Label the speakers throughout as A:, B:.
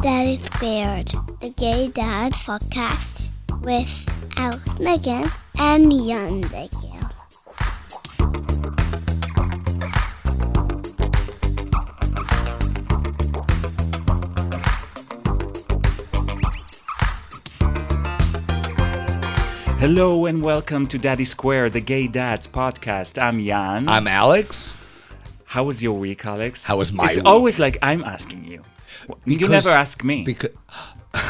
A: Daddy Squared, the Gay Dad podcast with Alex Megan and Jan Megan.
B: Hello and welcome to Daddy Square, the Gay Dads podcast. I'm Jan.
C: I'm Alex.
B: How was your week, Alex?
C: How was my week?
B: It's always like I'm asking you. You never ask me.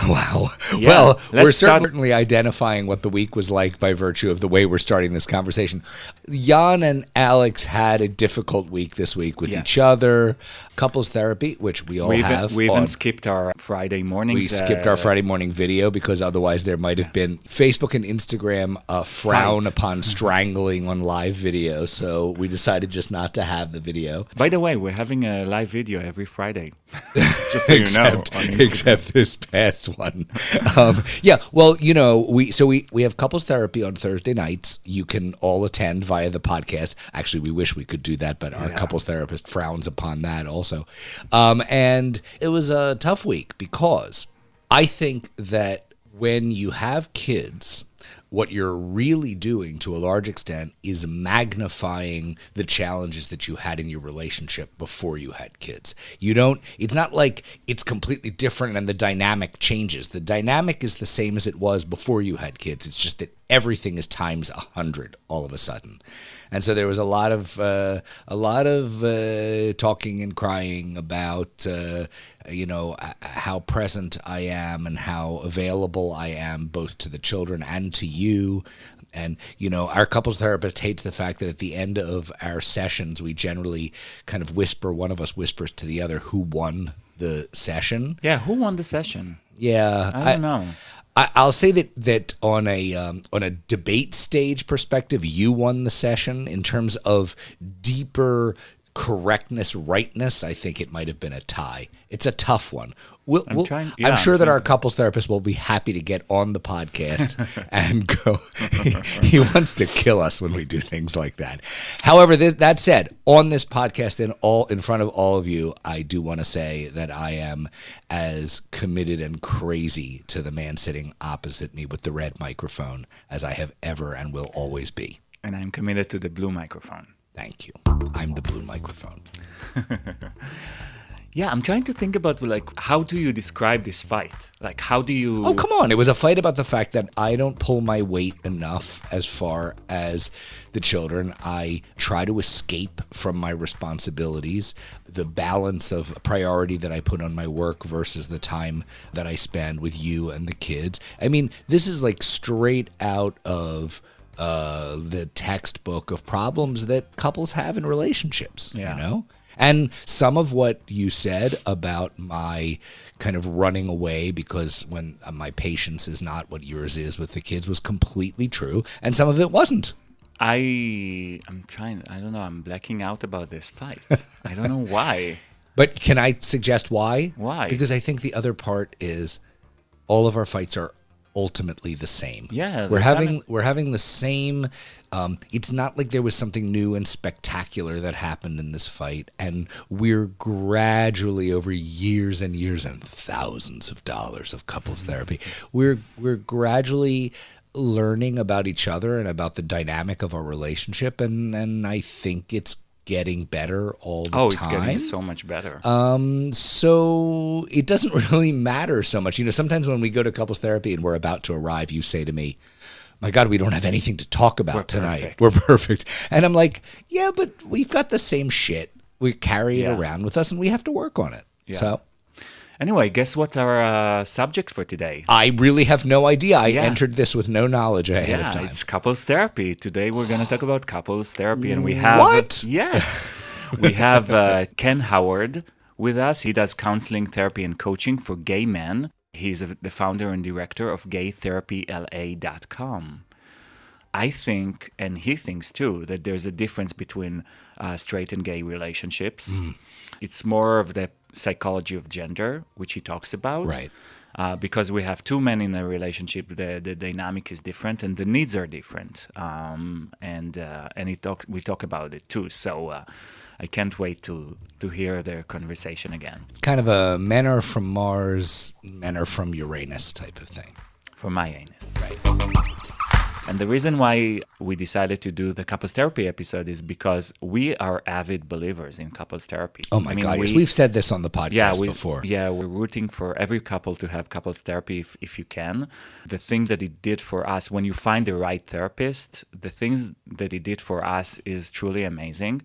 C: Wow.
B: Yeah,
C: well, we're
B: start.
C: certainly identifying what the week was like by virtue of the way we're starting this conversation. Jan and Alex had a difficult week this week with each other. Couples therapy, which we all have.
B: We even skipped our Friday mornings.
C: We skipped our Friday morning video because otherwise there might have been Facebook and Instagram frown upon strangling on live video. So we decided just not to have the video.
B: By the way, we're having a live video every Friday. Just so you know. On Instagram.
C: Except this past one. Well, you know, we have couples therapy on Thursday nights. You can all attend via the podcast. Actually, we wish we could do that, but our couples therapist frowns upon that also. And it was a tough week because I think that when you have kids, what you're really doing to a large extent is magnifying the challenges that you had in your relationship before you had kids. It's not like it's completely different and the dynamic changes. The dynamic is the same as it was before you had kids. It's just that everything is times 100 all of a sudden. And so there was a lot of talking and crying about, how present I am and how available I am both to the children and to you. And, our couples therapist hates the fact that at the end of our sessions, we generally kind of one of us whispers to the other who won the session.
B: Yeah, who won the session?
C: Yeah.
B: I don't know.
C: I'll say that on a debate stage perspective, you won the session. In terms of deeper correctness, rightness, I think it might have been a tie. It's a tough one. I'm sure that our couples therapist will be happy to get on the podcast and go. He wants to kill us when we do things like that. However, that said, on this podcast in front of all of you, I do want to say that I am as committed and crazy to the man sitting opposite me with the red microphone as I have ever and will always be.
B: And I'm committed to the blue microphone.
C: Thank you. I'm the blue microphone.
B: Yeah, I'm trying to think about, how do you describe this fight? How do you...
C: Oh, come on. It was a fight about the fact that I don't pull my weight enough as far as the children. I try to escape from my responsibilities. The balance of priority that I put on my work versus the time that I spend with you and the kids. I mean, this is straight out of... the textbook of problems that couples have in relationships, And some of what you said about my kind of running away because when my patience is not what yours is with the kids was completely true, and some of it wasn't.
B: I'm blacking out about this fight. I don't know why.
C: But can I suggest why?
B: Why?
C: Because I think the other part is all of our fights are ultimately the same.
B: Yeah,
C: we're having the same. It's not like there was something new and spectacular that happened in this fight, and we're gradually over years and years and thousands of dollars of couples therapy. We're gradually learning about each other and about the dynamic of our relationship, and I think it's getting better all the time.
B: Oh, it's getting so much better.
C: So it doesn't really matter so much. Sometimes when we go to couples therapy and we're about to arrive, you say to me, my God, we don't have anything to talk about tonight.
B: Perfect.
C: We're perfect. And I'm like, yeah, but we've got the same shit. We carry it around with us and we have to work on it. Yeah. So
B: anyway, guess what's our subject for today?
C: I really have no idea. I entered this with no knowledge ahead of time.
B: It's couples therapy. Today we're going to talk about couples therapy. And we have...
C: What?
B: Yes. We have Ken Howard with us. He does counseling, therapy, and coaching for gay men. He's the founder and director of gaytherapyla.com. I think, and he thinks too, that there's a difference between straight and gay relationships. It's more of the psychology of gender, which he talks about.
C: Right.
B: Because we have two men in a relationship, the dynamic is different and the needs are different. We talk about it too. So I can't wait to hear their conversation again.
C: It's kind of a men are from Mars, men are from Uranus type of thing.
B: For my anus.
C: Right.
B: And the reason why we decided to do the couples therapy episode is because we are avid believers in couples therapy.
C: Oh my God, yes. We've said this on the podcast before.
B: Yeah, we're rooting for every couple to have couples therapy if you can. The thing that it did for us, when you find the right therapist, the thing that it did for us is truly amazing.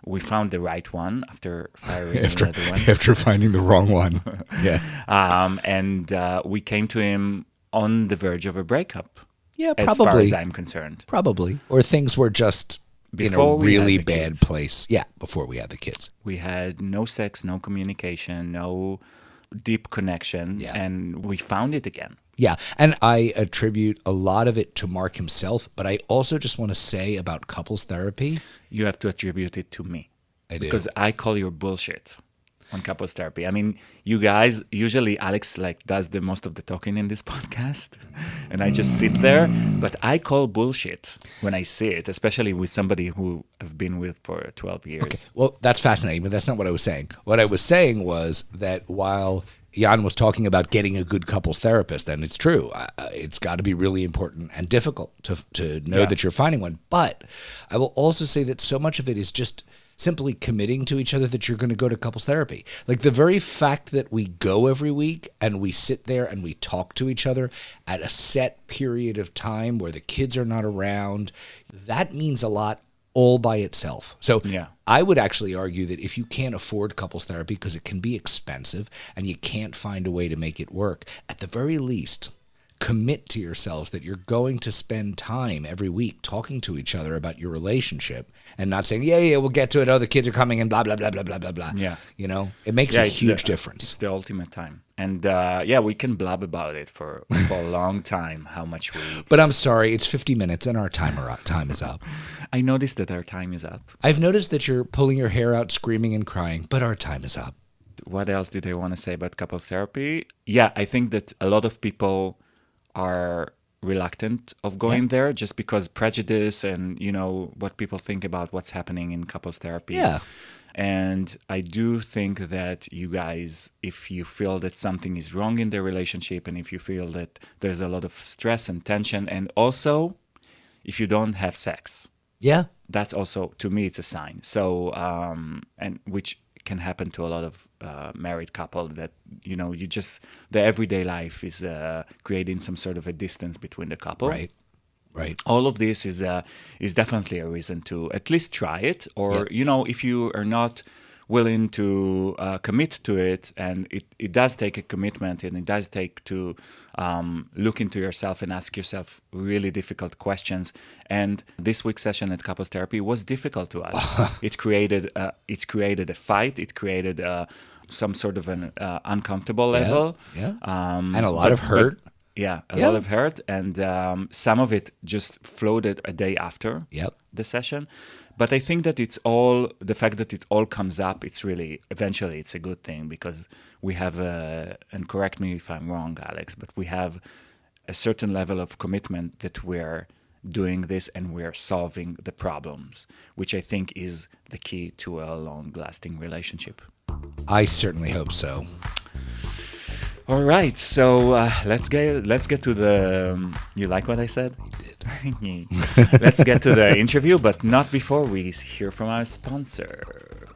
B: We found the right one after firing another one.
C: After finding the wrong one. Yeah.
B: And we came to him on the verge of a breakup.
C: Yeah, probably.
B: As far as I'm concerned.
C: Probably. Or things were just
B: Before
C: in a
B: we
C: really
B: had the
C: bad
B: kids.
C: place. Yeah, before we had the kids.
B: We had no sex, no communication, no deep connection,
C: Yeah.
B: and we found it again.
C: Yeah, and I attribute a lot of it to Mark himself, but I also just want to say about couples therapy.
B: You have to attribute it to me.
C: I do.
B: Because I call your bullshit on couples therapy. I mean, you guys, usually Alex does the most of the talking in this podcast, and I just sit there, but I call bullshit when I see it, especially with somebody who I've been with for 12 years.
C: Okay. Well, that's fascinating, but that's not what I was saying. What I was saying was that while Jan was talking about getting a good couples therapist, and it's true, it's got to be really important and difficult to know that you're finding one. But I will also say that so much of it is just simply committing to each other that you're going to go to couples therapy. Like the very fact that we go every week and we sit there and we talk to each other at a set period of time where the kids are not around, that means a lot all by itself. So I would actually argue that if you can't afford couples therapy because it can be expensive and you can't find a way to make it work, at the very least, commit to yourselves that you're going to spend time every week talking to each other about your relationship and not saying, yeah, we'll get to it. Oh, the kids are coming and blah, blah, blah, blah, blah, blah, blah.
B: Yeah.
C: You know, it makes a huge difference.
B: It's the ultimate time. And we can blab about it for a long time, how much we...
C: But I'm sorry, it's 50 minutes and our time is up.
B: I noticed that our time is up.
C: I've noticed that you're pulling your hair out, screaming and crying, but our time is up.
B: What else did I want to say about couples therapy? Yeah, I think that a lot of people are reluctant of going there just because prejudice and, what people think about what's happening in couples therapy.
C: Yeah.
B: And I do think that you guys, if you feel that something is wrong in the relationship and if you feel that there's a lot of stress and tension, and also if you don't have sex.
C: Yeah.
B: That's also, to me, it's a sign. So, and which can happen to a lot of married couple that, the everyday life is creating some sort of a distance between the couple.
C: Right.
B: All of this is definitely a reason to at least try it. Or, if you are not willing to commit to it, and it does take a commitment, and it does take to look into yourself and ask yourself really difficult questions. And this week's session at couples therapy was difficult to us. It created a fight. It created some sort of an uncomfortable level.
C: Yeah. And a lot of hurt.
B: A lot of hurt, and some of it just floated a day after the session. But I think that the fact that it all comes up, it's really, eventually it's a good thing, because we have and correct me if I'm wrong, Alex, but we have a certain level of commitment that we're doing this and we're solving the problems, which I think is the key to a long-lasting relationship.
C: I certainly hope so.
B: All right, so let's get to the. You like what I said?
C: I did.
B: Let's get to the interview, but not before we hear from our sponsor.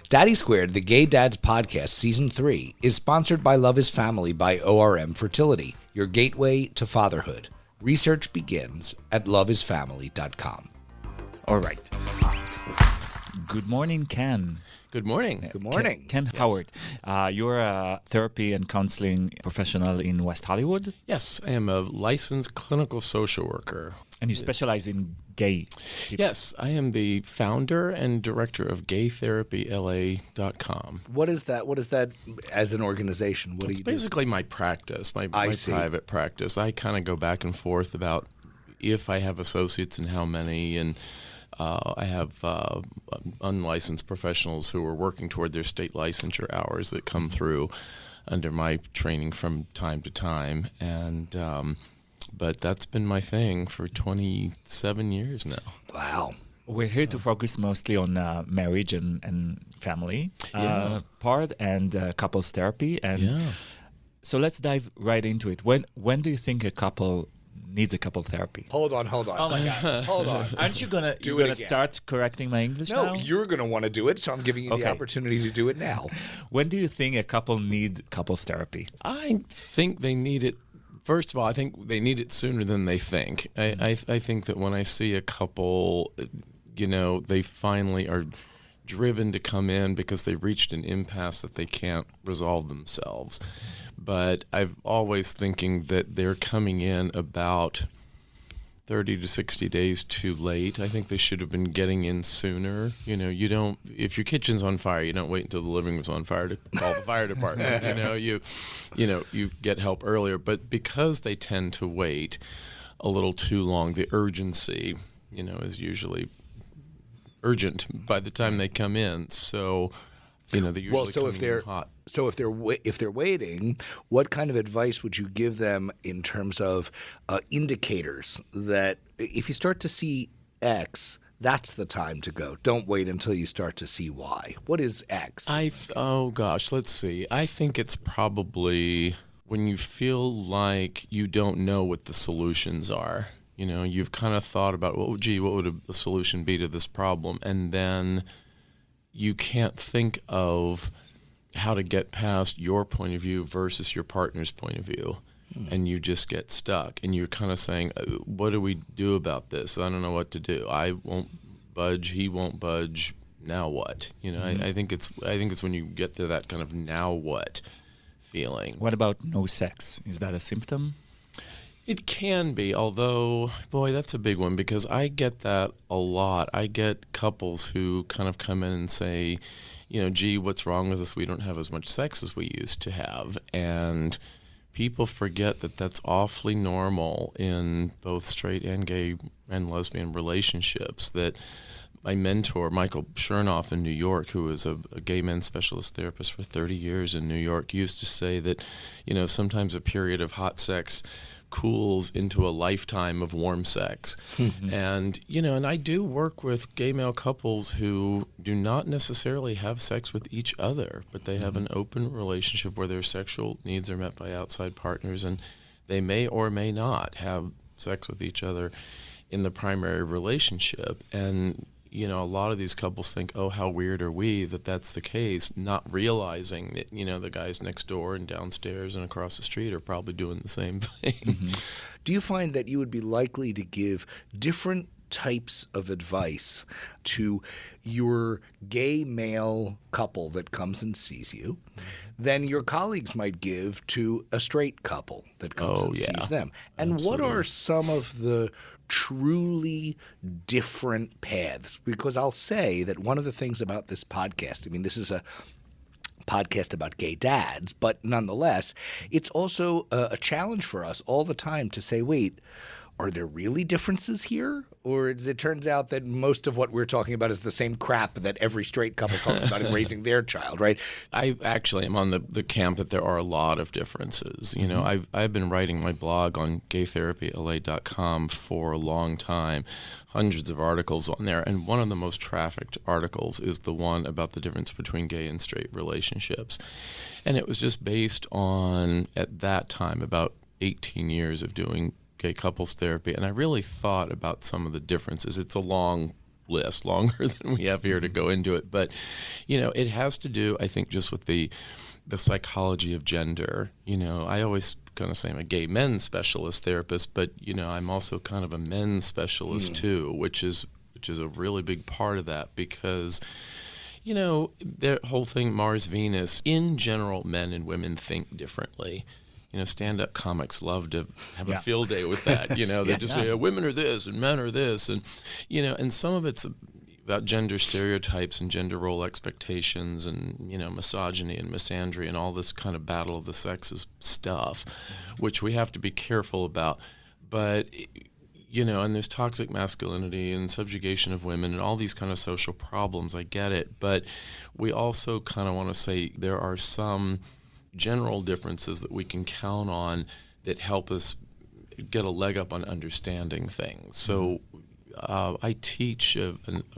C: Daddy Squared, the Gay Dads Podcast, Season 3, is sponsored by Love is Family by ORM Fertility, your gateway to fatherhood. Research begins at loveisfamily.com.
B: All right. Good morning, Ken.
D: Good morning.
C: Good morning.
B: Ken Howard. You're a therapy and counseling professional in West Hollywood.
D: Yes, I am a licensed clinical social worker.
B: And you specialize in gay people.
D: Yes, I am the founder and director of gaytherapyla.com.
C: What is that? What is that as an organization? What
D: It's
C: do you
D: basically my practice, my
C: see.
D: private practice. I kind of go back and forth about if I have associates and how many, and I have unlicensed professionals who are working toward their state licensure hours that come through under my training from time to time. And but that's been my thing for 27 years now.
C: Wow.
B: we're here to focus mostly on marriage and family part and couples therapy. And so let's dive right into it. When do you think a couple needs a couple therapy?
C: Hold on.
B: Oh my God! Hold on. Aren't you gonna start correcting my English now?
C: No, you're gonna want to do it, so I'm giving you the opportunity to do it now.
B: When do you think a couple need couples therapy?
D: I think they need it. First of all, I think they need it sooner than they think. I think that when I see a couple, they finally are driven to come in because they've reached an impasse that they can't resolve themselves. But I've always thinking that they're coming in about 30 to 60 days too late. I think they should have been getting in sooner. You don't, if your kitchen's on fire, you don't wait until the living room's on fire to call the fire department. You get help earlier. But because they tend to wait a little too long, the urgency, is usually urgent by the time they come in. So, they're usually coming in hot.
C: So if they're waiting, what kind of advice would you give them in terms of indicators that if you start to see X, that's the time to go? Don't wait until you start to see Y. What is X?
D: Let's see. I think it's probably when you feel like you don't know what the solutions are. You've kind of thought about, what would a solution be to this problem? And then you can't think of how to get past your point of view versus your partner's point of view. And you just get stuck. And you're kind of saying, what do we do about this? I don't know what to do. I won't budge. He won't budge. Now what? I think it's when you get to that kind of now what feeling.
B: What about no sex? Is that a symptom?
D: It can be, although, boy, that's a big one because I get that a lot. I get couples who kind of come in and say, gee, what's wrong with us? We don't have as much sex as we used to have. And people forget that that's awfully normal in both straight and gay and lesbian relationships. That my mentor, Michael Chernoff in New York, who was a gay men's specialist therapist for 30 years in New York, used to say that, sometimes a period of hot sex cools into a lifetime of warm sex. And, and I do work with gay male couples who do not necessarily have sex with each other, but they have an open relationship where their sexual needs are met by outside partners, and they may or may not have sex with each other in the primary relationship. And, a lot of these couples think, oh, how weird are we that that's the case, not realizing that, the guys next door and downstairs and across the street are probably doing the same thing.
C: Do you find that you would be likely to give different types of advice to your gay male couple that comes and sees you than your colleagues might give to a straight couple that comes and sees them? And
D: Absolutely.
C: what are some of the truly different paths? Because I'll say that one of the things about this podcast, this is a podcast about gay dads, but nonetheless, it's also a challenge for us all the time to say, wait, are there really differences here? Or as it turns out that most of what we're talking about is the same crap that every straight couple talks about in raising their child, right?
D: I actually am on the camp that there are a lot of differences. I've been writing my blog on gaytherapyla.com for a long time, hundreds of articles on there, and one of the most trafficked articles is the one about the difference between gay and straight relationships. And it was just based on, at that time, about 18 years of doing gay couples therapy, and I really thought about some of the differences. It's a long list, longer than we have here to go into it, but it has to do, I think, just with the psychology of gender. I always kind of say I'm a gay men's specialist therapist, but I'm also kind of a men's specialist too, which is a really big part of that because the whole thing, Mars Venus, in general, men and women think differently. Stand-up comics love to have a field day with that. They just say, women are this and men are this. And, and some of it's about gender stereotypes and gender role expectations and, misogyny and misandry and all this kind of battle of the sexes stuff, which we have to be careful about. But, and there's toxic masculinity and subjugation of women and all these kind of social problems. I get it. But we also kind of want to say there are some general differences that we can count on that help us get a leg up on understanding things. So I teach a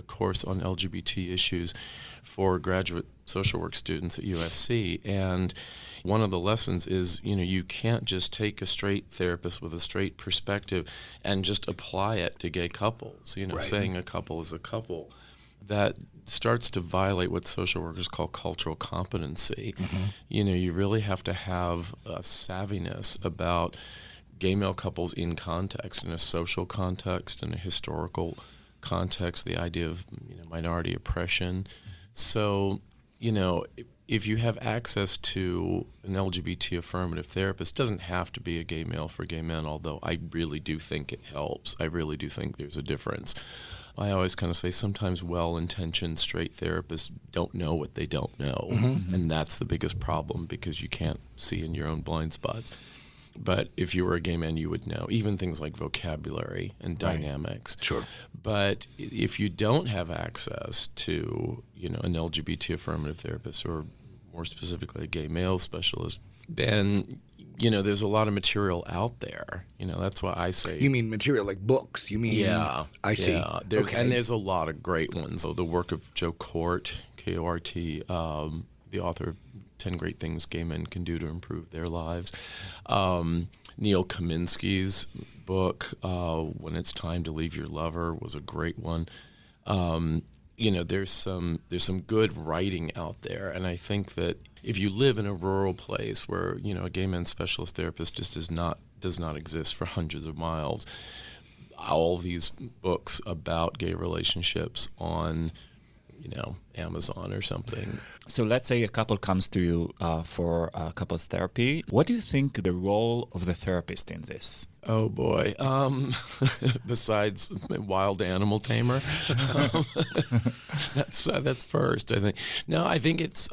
D: course on LGBT issues for graduate social work students at USC, and one of the lessons is, you can't just take a straight therapist with a straight perspective and just apply it to gay couples.
C: Right.
D: Saying a couple is a couple, that starts to violate what social workers call cultural competency.
C: Mm-hmm.
D: You really have to have a savviness about gay male couples in context, in a social context, in a historical context, the idea of minority oppression. So, if you have access to an LGBT affirmative therapist, doesn't have to be a gay male for gay men, although I really do think it helps. I really do think there's a difference. I always kind of say sometimes well-intentioned straight therapists don't know what they don't know, and that's the biggest problem, because you can't see in your own blind spots. But if you were a gay man, you would know, even things like vocabulary and dynamics.
C: Sure.
D: But if you don't have access to, an LGBT affirmative therapist, or more specifically a gay male specialist, then, there's a lot of material out there. That's why I say...
C: You mean material like books? You mean...
D: Yeah.
C: I see.
D: Yeah.
C: Okay.
D: And there's a lot of great ones. So the work of Joe Kort, K-O-R-T, the author of 10 Great Things Gay Men Can Do to Improve Their Lives. Neil Kaminsky's book, When It's Time to Leave Your Lover, was a great one. There's some good writing out there, and I think that if you live in a rural place where a gay men's specialist therapist just does not exist for hundreds of miles, all these books about gay relationships on Amazon or something.
B: So let's say a couple comes to you for couples therapy. What do you think the role of the therapist in this?
D: Oh boy! Besides wild animal tamer, that's first. I think. No, I think it's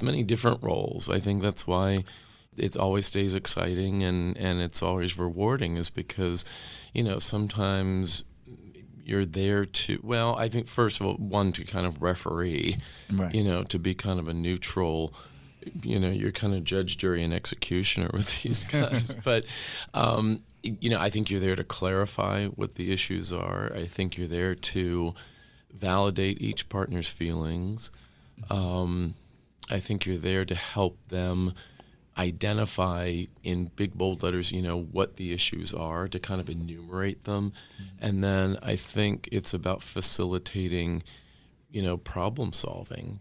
D: many different roles. I think that's why it always stays exciting and it's always rewarding, is because sometimes you're there to, well, I think first of all, one, to kind of referee,
B: Right.
D: To be kind of a neutral, you're kind of judge, jury, and executioner with these guys. But, I think you're there to clarify what the issues are. I think you're there to validate each partner's feelings. I think you're there to help them identify in big bold letters, what the issues are, to kind of enumerate them. And then I think it's about facilitating, problem solving.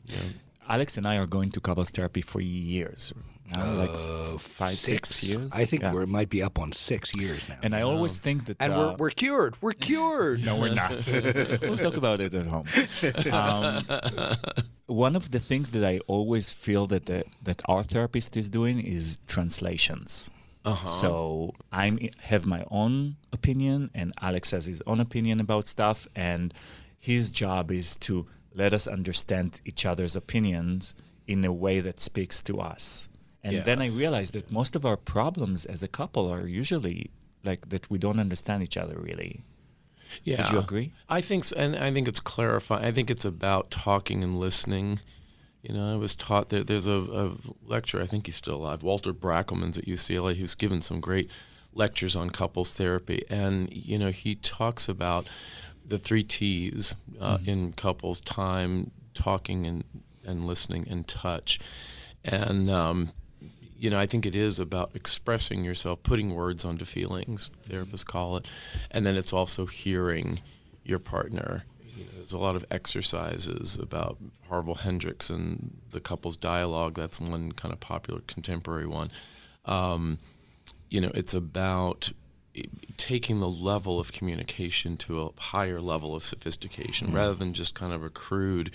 B: Alex and I are going to couples therapy for years. Now, like 5-6 years.
C: I think
B: Yeah.
C: we might be up on 6 years now.
B: And I always think that...
C: And we're cured. We're cured.
B: No, we're not. We'll talk about it at home. One of the things that I always feel that our therapist is doing is translations. So I have my own opinion, and Alex has his own opinion about stuff, and his job is to let us understand each other's opinions in a way that speaks to us. And then I
D: Yes.
B: realized that most of our problems as a couple are usually like that we don't understand each other really.
D: Yeah.
B: Would you agree?
D: I think so, and I think it's clarifying. I think it's about talking and listening. I was taught that there's a lecturer, I think he's still alive, Walter Brackelman's at UCLA, who's given some great lectures on couples therapy. And, he talks about the 3 T's in couples: time, talking, and listening, and touch. And, I think it is about expressing yourself, putting words onto feelings, therapists call it. And then it's also hearing your partner. There's a lot of exercises about Harville Hendricks and the couples dialogue. That's one kind of popular contemporary one. It's about taking the level of communication to a higher level of sophistication, rather than just kind of a crude,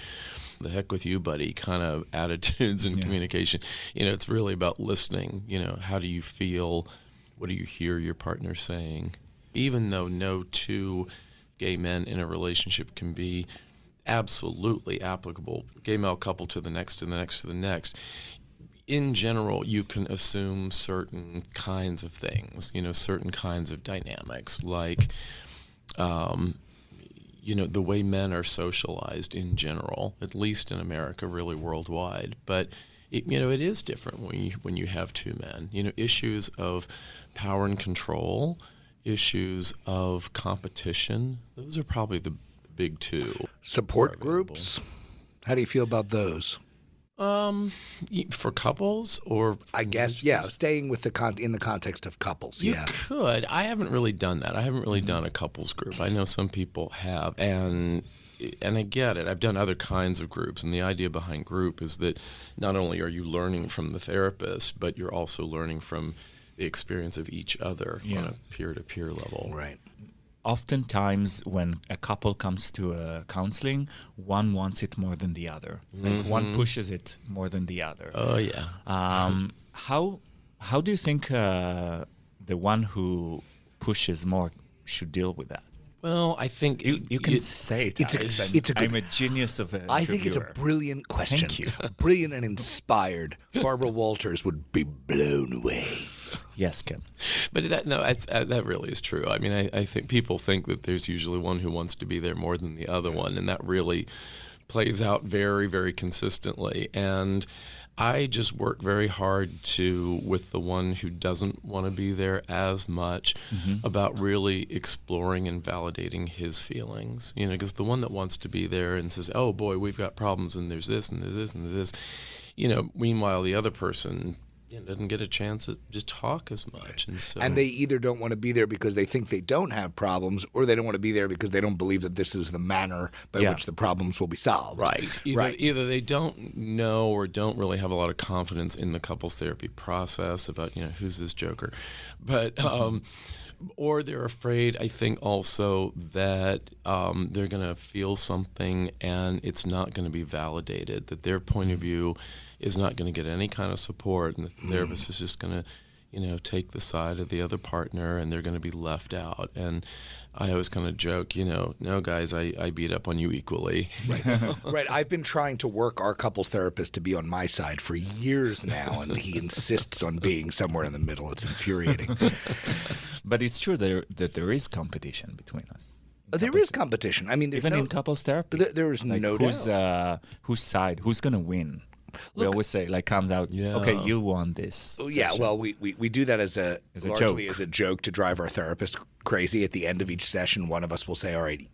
D: the heck with you, buddy, kind of attitudes and communication. It's really about listening. How do you feel? What do you hear your partner saying? Even though no two gay men in a relationship can be absolutely applicable, gay male couple to the next, to the next, to the next, in general, you can assume certain kinds of things, certain kinds of dynamics, like, the way men are socialized in general, at least in America, really worldwide. But, it is different when you have 2 men. Issues of power and control, issues of competition. Those are probably the big two.
C: Support groups. How do you feel about those?
D: For couples or
C: I guess, yeah, staying with in the context of couples.
D: You
C: yeah.
D: could. I haven't really done that. I haven't really done a couples group. I know some people have, and I get it. I've done other kinds of groups, and the idea behind group is that not only are you learning from the therapist, but you're also learning from the experience of each other on a peer-to-peer level.
C: Right.
B: Oftentimes, when a couple comes to a counseling, one wants it more than the other. Like one pushes it more than the other.
D: Oh yeah.
B: How do you think the one who pushes more should deal with that?
D: Well, I think
B: You can say it. Alex. I'm a genius of it.
C: I think it's a brilliant question.
B: Thank you.
C: Brilliant and inspired. Barbara Walters would be blown away.
B: Yes, Ken.
D: But that really is true. I mean, I think people think that there's usually one who wants to be there more than the other one, and that really plays out very, very consistently. And I just work very hard with the one who doesn't want to be there as much about really exploring and validating his feelings. You know, because the one that wants to be there and says, "Oh boy, we've got problems, and there's this and there's this and there's this," you know, meanwhile the other person doesn't get a chance to just talk as much, and
C: they either don't want to be there because they think they don't have problems, or they don't want to be there because they don't believe that this is the manner by which the problems will be solved.
D: Right. Either they don't know or don't really have a lot of confidence in the couples therapy process about who's this joker, but or they're afraid. I think also that they're going to feel something and it's not going to be validated. That their point of view is not going to get any kind of support, and the therapist is just going to, take the side of the other partner, and they're going to be left out. And I always kind of joke, no, guys, I beat up on you equally.
C: Right. I've been trying to work our couples therapist to be on my side for years now, and he insists on being somewhere in the middle. It's infuriating.
B: But it's true that there is competition between us.
C: There is competition. I mean,
B: even in couples therapy,
C: there is no doubt.
B: Whose side? Who's going to win? We always say, comes out, okay, you won this.
C: Yeah, well, we do that as a joke to drive our therapist crazy. At the end of each session, one of us will say, all right,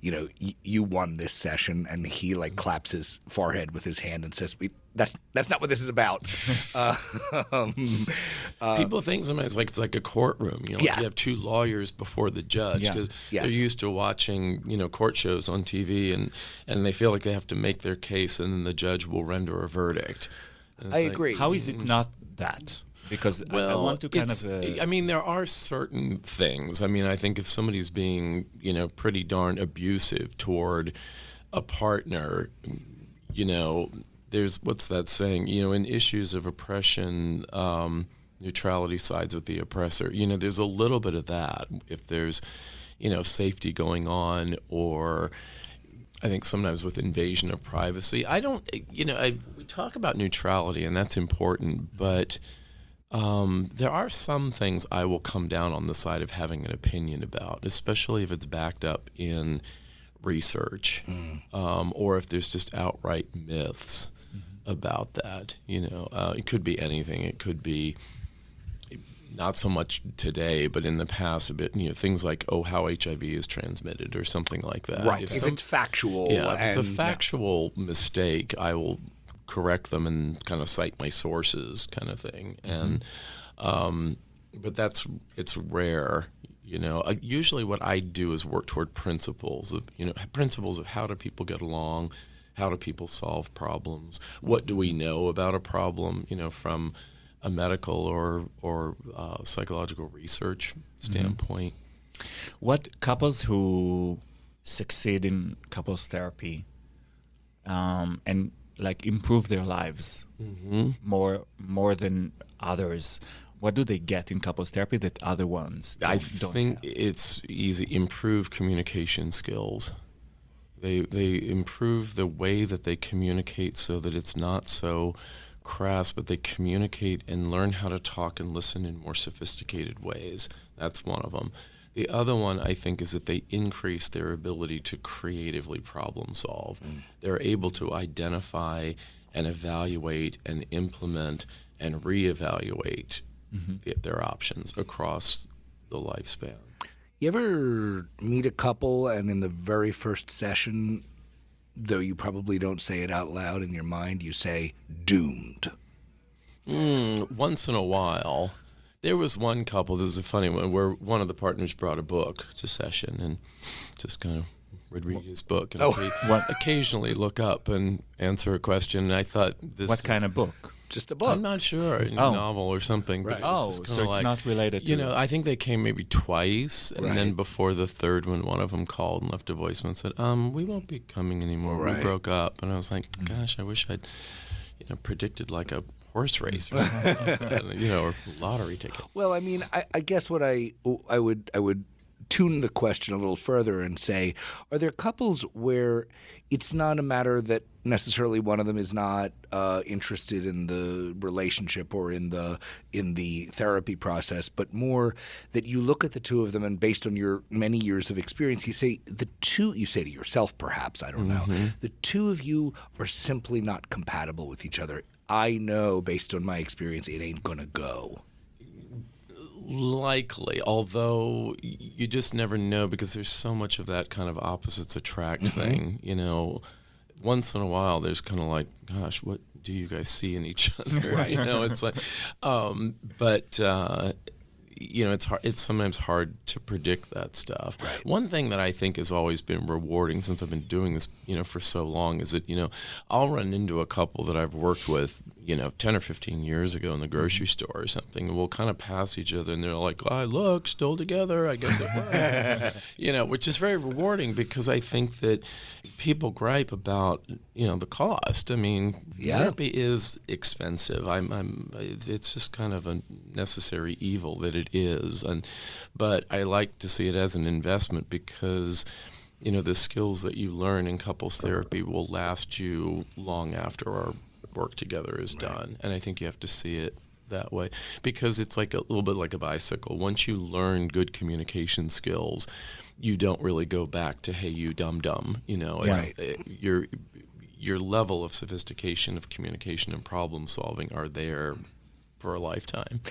C: you won this session, and he claps his forehead with his hand and says, that's not what this is about.
D: People think sometimes it's like a courtroom. You have two lawyers before the judge because they're used to watching court shows on TV, and they feel like they have to make their case, and then the judge will render a verdict.
C: I agree.
B: How is it not that? Because I want to kind of.
D: I mean, there are certain things. I mean, I think if somebody's being pretty darn abusive toward a partner, there's what's that saying? In issues of oppression, neutrality sides with the oppressor. There's a little bit of that. If there's, safety going on, or I think sometimes with invasion of privacy. I don't, we talk about neutrality, and that's important, but there are some things I will come down on the side of having an opinion about, especially if it's backed up in research, or if there's just outright myths about that. It could be anything. It could be not so much today, but in the past a bit. Things like how HIV is transmitted or something like that.
C: Right. If it's factual,
D: if it's a factual mistake, I will correct them and kind of cite my sources, kind of thing. And but it's rare. Usually what I do is work toward principles of how do people get along, how do people solve problems, what do we know about a problem, from a medical or psychological research standpoint.
B: What couples who succeed in couples therapy and improve their lives more than others, what do they get in couples therapy that other ones don't
D: think
B: have?
D: It's easy. Improve communication skills. They improve the way that they communicate so that it's not so crass, but they communicate and learn how to talk and listen in more sophisticated ways. That's one of them. The other one, I think, is that they increase their ability to creatively problem solve. They're able to identify and evaluate and implement and reevaluate their options across the lifespan.
C: You ever meet a couple and in the very first session, though you probably don't say it out loud in your mind, you say, doomed?
D: Once in a while. There was one couple, this is a funny one, where one of the partners brought a book to session and just kind of would read his book and occasionally look up and answer a question. And I thought this...
B: What kind of book?
C: Just a book.
D: I'm not sure, a novel or something.
C: Right.
D: But it was just
B: So it's
D: like,
B: not related to...
D: You know, I think they came maybe twice, and
C: Right.
D: then before the third one, one of them called and left a voicemail and said, we won't be coming anymore.
C: Right.
D: We broke up. And I was like, gosh, I wish I'd predicted like a horse race or something, or lottery ticket.
C: Well, I mean, I guess what I would tune the question a little further and say, are there couples where it's not a matter that necessarily one of them is not interested in the relationship or in the therapy process, but more that you look at the two of them and based on your many years of experience, you say you say to yourself, perhaps, I don't know, the two of you are simply not compatible with each other. I know based on my experience, it ain't gonna go.
D: Likely, although you just never know because there's so much of that kind of opposites attract thing. Once in a while, there's kind of like, gosh, what do you guys see in each other?
C: Right.
D: It's like, it's hard. It's sometimes hard to predict that stuff.
C: Right.
D: One thing that I think has always been rewarding since I've been doing this, for so long, is that I'll run into a couple that I've worked with, 10 or 15 years ago in the grocery store or something, and we'll kind of pass each other, and they're like, look, still together. I guess it worked. Which is very rewarding because I think that people gripe about, the cost. I mean, therapy is expensive. It's just kind of a necessary evil that it is, but I like to see it as an investment because the skills that you learn in couples therapy will last you long after our work together is done. And I think you have to see it that way because it's like a little bit like a bicycle. Once you learn good communication skills, you don't really go back to, hey, you dum-dum. Your level of sophistication of communication and problem solving are there for a lifetime.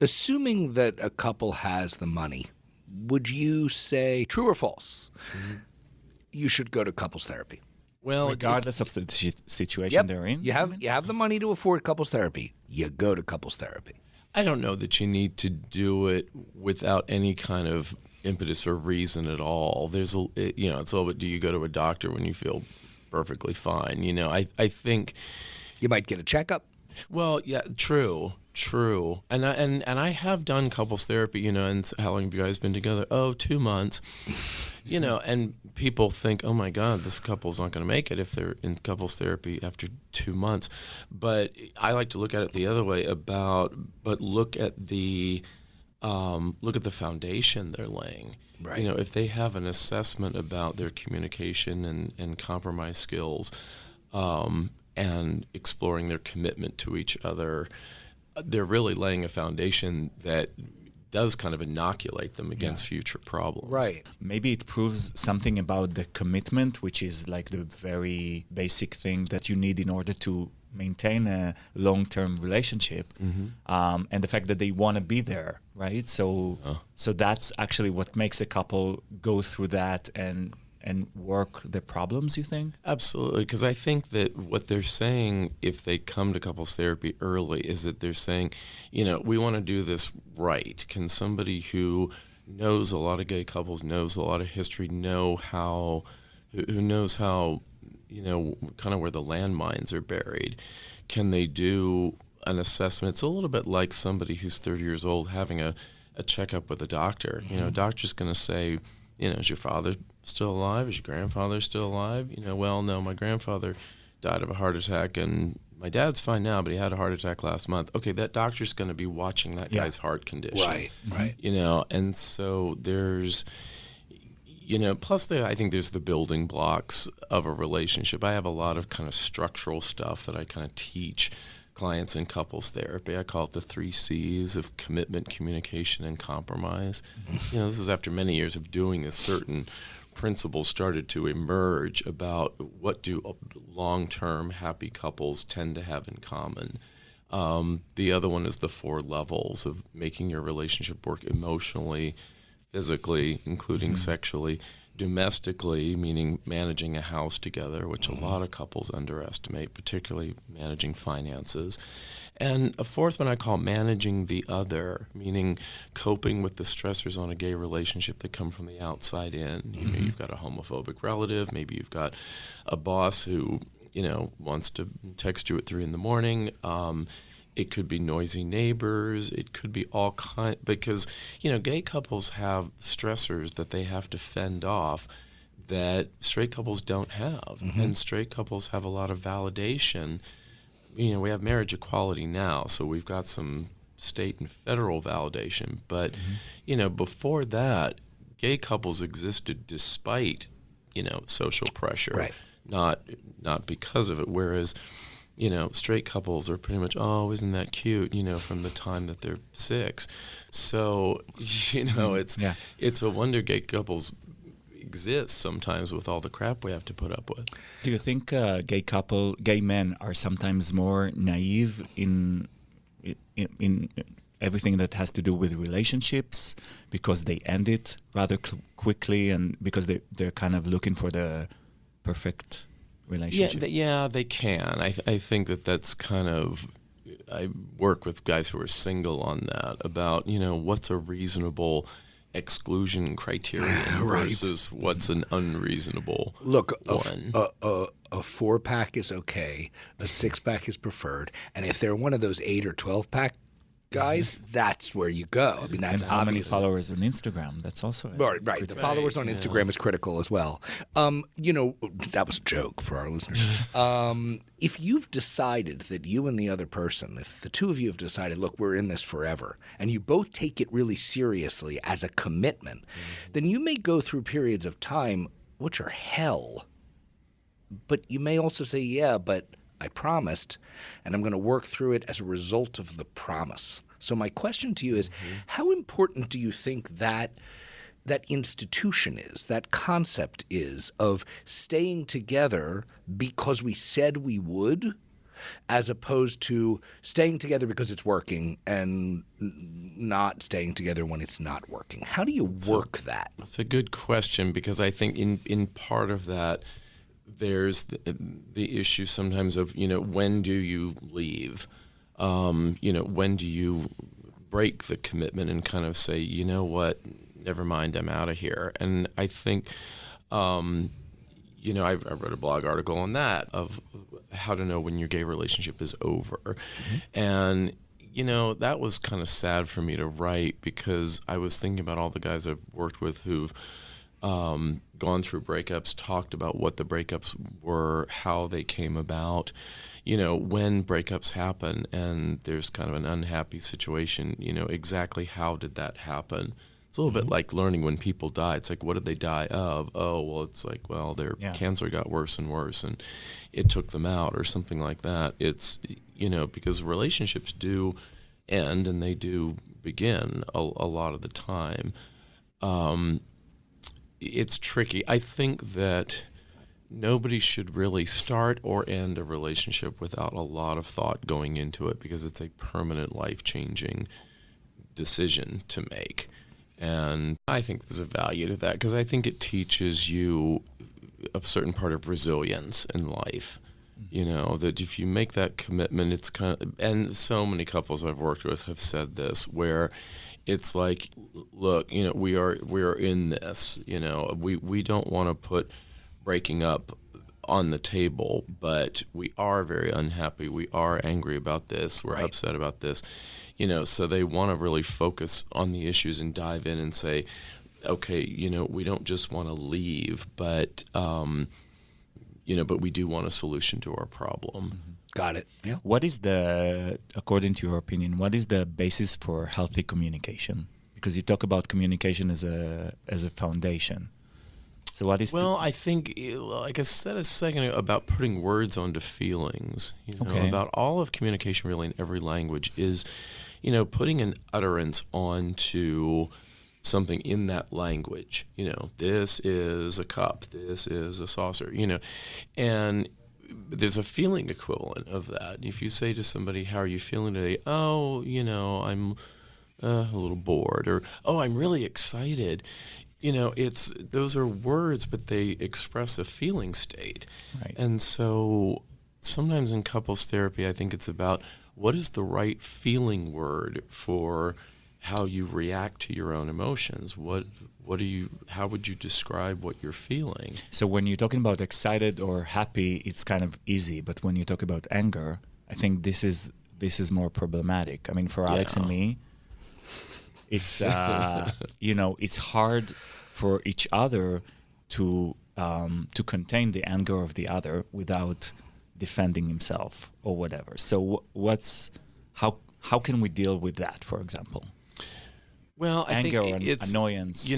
C: Assuming that a couple has the money, would you say, true or false, you should go to couples therapy?
D: Well,
B: regardless of the situation they're in.
C: You have the money to afford couples therapy. You go to couples therapy.
D: I don't know that you need to do it without any kind of impetus or reason at all. There's it's a little bit. Do you go to a doctor when you feel perfectly fine? I think
C: you might get a checkup.
D: Well, yeah, true. And I have done couples therapy, and how long have you guys been together? 2 months. And people think, oh my God, this couple's not going to make it if they're in couples therapy after 2 months. But I like to look at it the other way but look at the foundation they're laying.
C: Right.
D: If they have an assessment about their communication and compromise skills, and exploring their commitment to each other, they're really laying a foundation that does kind of inoculate them against future problems.
C: Right.
B: Maybe it proves something about the commitment, which is like the very basic thing that you need in order to maintain a long-term relationship, and the fact that they want to be there, right? So that's actually what makes a couple go through that and work the problems, you think?
D: Absolutely, because I think that what they're saying if they come to couples therapy early is that they're saying, we want to do this right. Can somebody who knows a lot of gay couples, knows a lot of history, who knows how, kind of where the landmines are buried, can they do an assessment? It's a little bit like somebody who's 30 years old having a checkup with a doctor. A doctor's going to say, is your father still alive? Is your grandfather still alive? Well, no, my grandfather died of a heart attack, and my dad's fine now, but he had a heart attack last month. Okay, that doctor's going to be watching that guy's heart condition.
C: Right.
D: And so there's, plus I think there's the building blocks of a relationship. I have a lot of kind of structural stuff that I kind of teach clients in couples therapy. I call it the 3 C's of commitment, communication, and compromise. This is after many years of doing this, certain principles started to emerge about what do long-term happy couples tend to have in common. The other one is the 4 levels of making your relationship work emotionally, physically, including sexually, domestically, meaning managing a house together, which a lot of couples underestimate, particularly managing finances. And a 4th one I call managing the other, meaning coping with the stressors on a gay relationship that come from the outside in. You know, you've got a homophobic relative, maybe you've got a boss who, wants to text you at 3 a.m. It could be noisy neighbors. It could be all because, gay couples have stressors that they have to fend off that straight couples don't have. And straight couples have a lot of validation. We have marriage equality now, so we've got some state and federal validation. But, before that, gay couples existed despite, social pressure,
C: Right.
D: not because of it. Whereas, straight couples are pretty much, oh, isn't that cute, from the time that they're 6. So, it's a wonder gay couples exist sometimes with all the crap we have to put up with.
B: Do you think gay men are sometimes more naive in everything that has to do with relationships because they end it rather quickly and because they're kind of looking for the perfect relationship?
D: Yeah, they can. I think that's kind of, I work with guys who are single on that about, what's a reasonable exclusion criterion versus what's an unreasonable one.
C: A 4-pack is okay. A 6-pack is preferred. And if they're one of those 8 or 12-pack guys, that's where you go. I mean, that's
B: and how many
C: obvious.
B: followers on Instagram? That's also
C: Right. The followers on Instagram is critical as well. That was a joke for our listeners. If you've decided that you and the other person, if the two of you have decided, look, we're in this forever, and you both take it really seriously as a commitment, then you may go through periods of time which are hell. But you may also say, yeah, but I promised, and I'm going to work through it as a result of the promise. So my question to you is, how important do you think that institution is, that concept is of staying together because we said we would, as opposed to staying together because it's working and not staying together when it's not working? How do you work that?
D: It's a good question, because I think in part of that, there's the issue sometimes of, when do you leave? When do you break the commitment and kind of say, you know what, never mind, I'm out of here. And I think, I wrote a blog article on that, of how to know when your gay relationship is over. And, that was kind of sad for me to write, because I was thinking about all the guys I've worked with who've gone through breakups, talked about what the breakups were, how they came about, when breakups happen and there's kind of an unhappy situation, exactly how did that happen? It's a little bit like learning when people die. It's like, what did they die of? Oh, well, it's like, well, their cancer got worse and worse and it took them out, or something like that. It's, because relationships do end and they do begin a lot of the time. It's tricky. I think that nobody should really start or end a relationship without a lot of thought going into it, because it's a permanent, life-changing decision to make. And I think there's a value to that, because I think it teaches you a certain part of resilience in life. That if you make that commitment, it's kind of, and so many couples I've worked with have said this, where it's like, look, we are in this, we don't want to put breaking up on the table, but we are very unhappy. We are angry about this. We're upset about this, so they want to really focus on the issues and dive in and say, okay, we don't just want to leave, but, but we do want a solution to our problem.
C: Got it. Yeah.
B: What is according to your opinion, what is the basis for healthy communication? Because you talk about communication as a foundation. So what is?
D: Well, I think, like I said a second ago, about putting words onto feelings. About all of communication, really, in every language is, putting an utterance onto something in that language. This is a cup. This is a saucer. And there's a feeling equivalent of that. If you say to somebody, "How are you feeling today?" "Oh, I'm a little bored," or "Oh, I'm really excited." It's those are words, but they express a feeling state.
B: Right.
D: And so sometimes in couples therapy, I think it's about what is the right feeling word for how you react to your own emotions. How would you describe what you're feeling?
B: So when you're talking about excited or happy, it's kind of easy. But when you talk about anger, I think this is more problematic. I mean, for Alex and me, it's it's hard for each other to contain the anger of the other without defending himself or whatever. So how can we deal with that, for example?
D: Well, I
B: anger
D: think
B: and
D: it's
B: annoyance.
D: This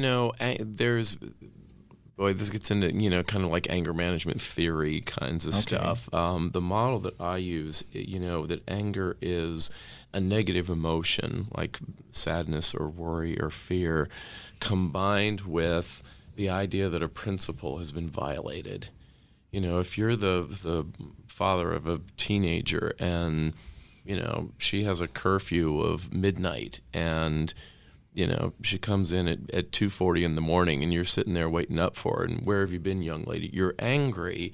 D: gets into kind of like anger management theory kinds of stuff. The model that I use, that anger is a negative emotion like sadness or worry or fear, combined with the idea that a principle has been violated. If you're the father of a teenager and she has a curfew of midnight and she comes in at 2:40 in the morning and you're sitting there waiting up for her, and where have you been, young lady? You're angry,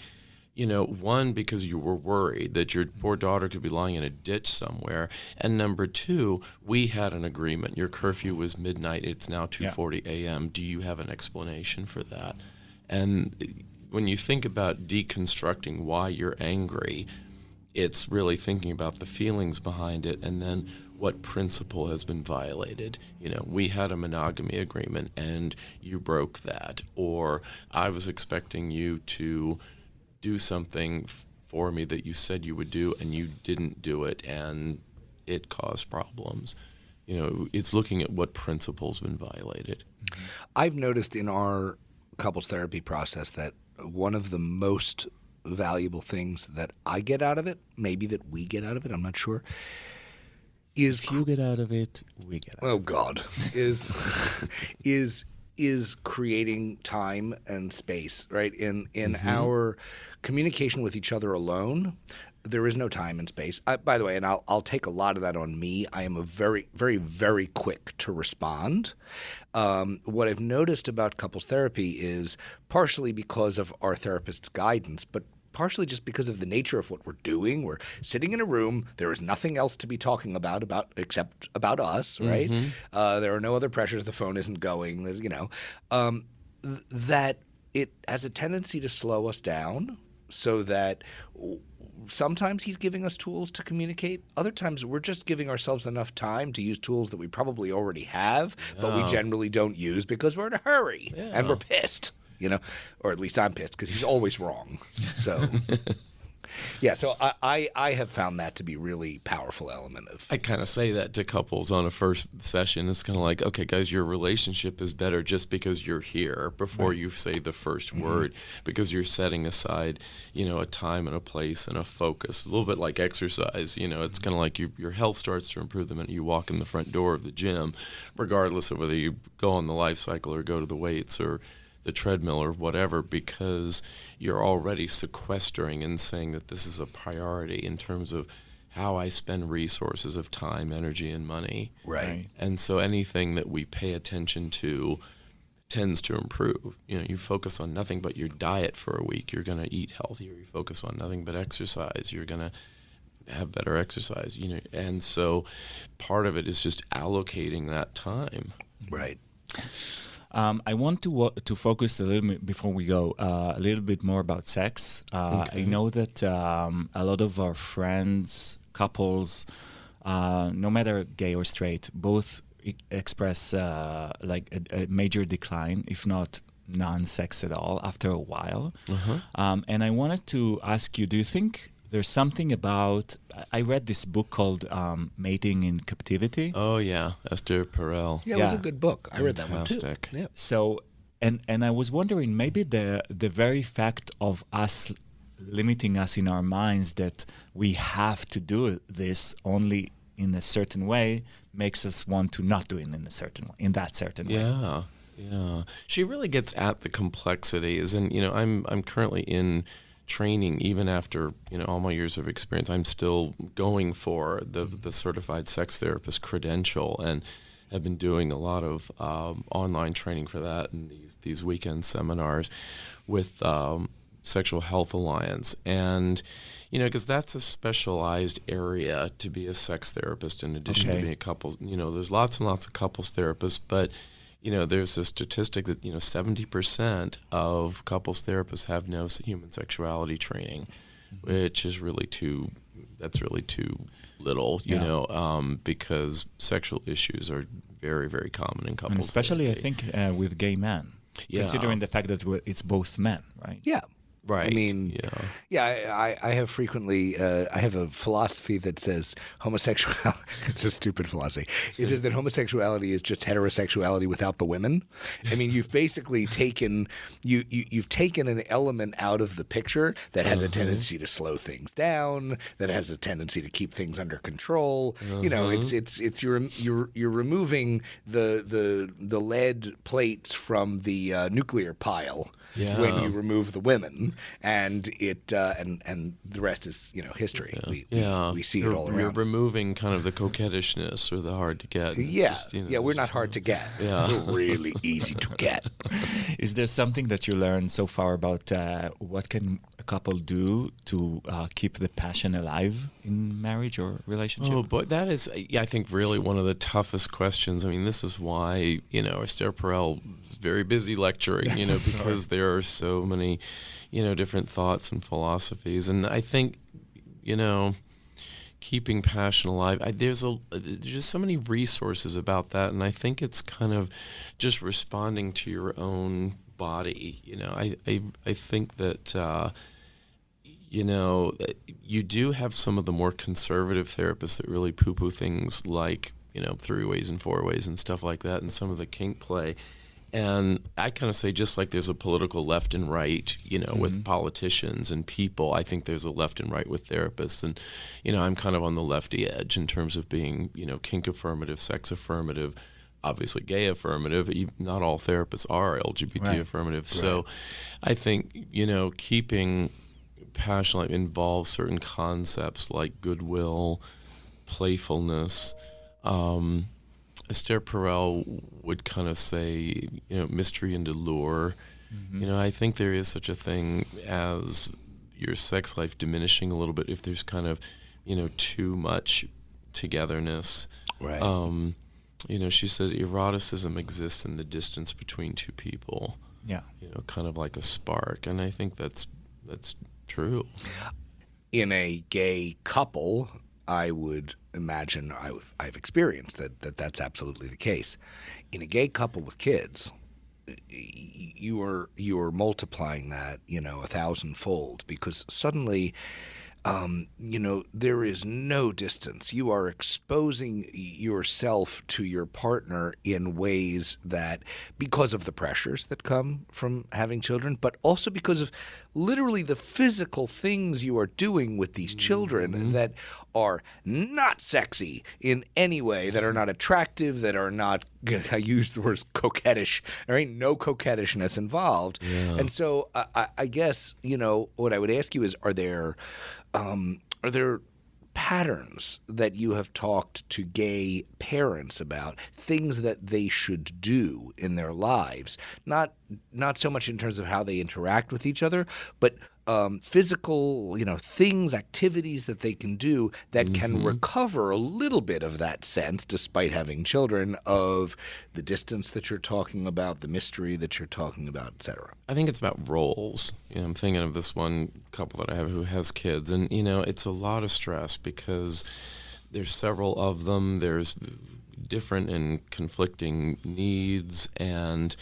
D: one, because you were worried that your poor daughter could be lying in a ditch somewhere, and number two, we had an agreement. Your curfew was midnight. It's now 2:40 a.m. Do you have an explanation for that? And when you think about deconstructing why you're angry, it's really thinking about the feelings behind it and then what principle has been violated. We had a monogamy agreement and you broke that, or I was expecting you to do something for me that you said you would do and you didn't do it and it caused problems. It's looking at what principle's been violated.
C: I've noticed in our couples therapy process that one of the most valuable things that I get out of it, maybe that we get out of it, I'm not sure, is
B: if you get out of it, we get out of it.
C: Oh God, is creating time and space, right? In our communication with each other alone, there is no time and space. By the way, and I'll take a lot of that on me. I am a very, very, very quick to respond. What I've noticed about couples therapy is partially because of our therapist's guidance, but partially just because of the nature of what we're doing. We're sitting in a room. There is nothing else to be talking about except about us, right? There are no other pressures. The phone isn't going. That it has a tendency to slow us down, so that sometimes he's giving us tools to communicate. Other times we're just giving ourselves enough time to use tools that we probably already have, but we generally don't use because we're in a hurry and we're pissed. Or at least I'm pissed because he's always wrong. So, so I have found that to be really powerful element of.
D: I kind of say that to couples on a first session. It's kind of like, okay, guys, your relationship is better just because you're here before you say the first word, because you're setting aside, a time and a place and a focus. A little bit like exercise. It's kind of like your health starts to improve the minute you walk in the front door of the gym, regardless of whether you go on the life cycle or go to the weights or the treadmill or whatever, because you're already sequestering and saying that this is a priority in terms of how I spend resources of time, energy, and money.
C: Right.
D: And so anything that we pay attention to tends to improve. You focus on nothing but your diet for a week, you're going to eat healthier. You focus on nothing but exercise, you're going to have better exercise. And so part of it is just allocating that time.
C: Right.
B: I want to focus a little bit before we go a little bit more about sex. I know that a lot of our friends, couples, no matter gay or straight, both express like a major decline, if not non-sex at all, after a while. And I wanted to ask you: do you think there's something about? I read this book called Mating in Captivity.
D: Oh yeah, Esther Perel.
C: Yeah, it was a good book. I read that one too.
D: Fantastic.
C: Yeah.
B: So, and I was wondering, maybe the very fact of us limiting us in our minds that we have to do this only in a certain way makes us want to not do it in a certain way, in that certain way.
D: Yeah. She really gets at the complexities, and I'm currently in training, even after all my years of experience. I'm still going for the certified sex therapist credential, and have been doing a lot of online training for that and these weekend seminars with Sexual Health Alliance. And because that's a specialized area to be a sex therapist in addition to being a couples. There's lots and lots of couples therapists, but there's a statistic that 70% of couples therapists have no human sexuality training, which is really too little, because sexual issues are very, very common in couples.
B: And especially,
D: therapy.
B: I think, with gay men, considering the fact that it's both men, right?
C: Yeah.
D: Right.
C: I mean, I have frequently, I have a philosophy that says homosexuality, it's a stupid philosophy. It says that homosexuality is just heterosexuality without the women. I mean, you've basically taken, you've taken an element out of the picture that has a tendency to slow things down, that has a tendency to keep things under control. It's you're removing the lead plates from the nuclear pile when you remove the women. And it and the rest is history. We see it all around.
D: You're removing kind of the coquettishness or the hard to get.
C: We're not hard to get. We're really easy to get.
B: Is there something that you learned so far about what can a couple do to keep the passion alive in marriage or relationship?
D: Oh, but that is, I think, really one of the toughest questions. I mean, this is why Esther Perel is very busy lecturing, because there are so many different thoughts and philosophies. And I think, keeping passion alive, there's just so many resources about that. And I think it's kind of just responding to your own body. I think that, you do have some of the more conservative therapists that really poo-poo things like, 3-ways and 4-ways and stuff like that, and some of the kink play. And I kind of say, just like there's a political left and right, with politicians and people, I think there's a left and right with therapists. And, I'm kind of on the lefty edge in terms of being, kink affirmative, sex affirmative, obviously gay affirmative. Not all therapists are LGBT affirmative. Right. So I think, keeping passion alive involves certain concepts like goodwill, playfulness. Esther Perel would kind of say, mystery and allure. I think there is such a thing as your sex life diminishing a little bit if there's kind of, too much togetherness.
C: Right.
D: She said eroticism exists in the distance between two people.
B: Yeah.
D: Kind of like a spark. And I think that's true.
C: In a gay couple, I would imagine I've experienced that's absolutely the case. In a gay couple with kids, you are multiplying that 1,000-fold, because suddenly there is no distance. You are exposing yourself to your partner in ways that, because of the pressures that come from having children, but also because of literally the physical things you are doing with these children that are not sexy in any way, that are not attractive, that are not, I use the word coquettish. There ain't no coquettishness involved. Yeah. And so I guess, what I would ask you is, are there patterns that you have talked to gay parents about, things that they should do in their lives, not so much in terms of how they interact with each other, but physical, things, activities that they can do that can recover a little bit of that sense, despite having children, of the distance that you're talking about, the mystery that you're talking about, etc.
D: I think it's about roles. I'm thinking of this one couple that I have who has kids, and it's a lot of stress because there's several of them. There's different and conflicting needs and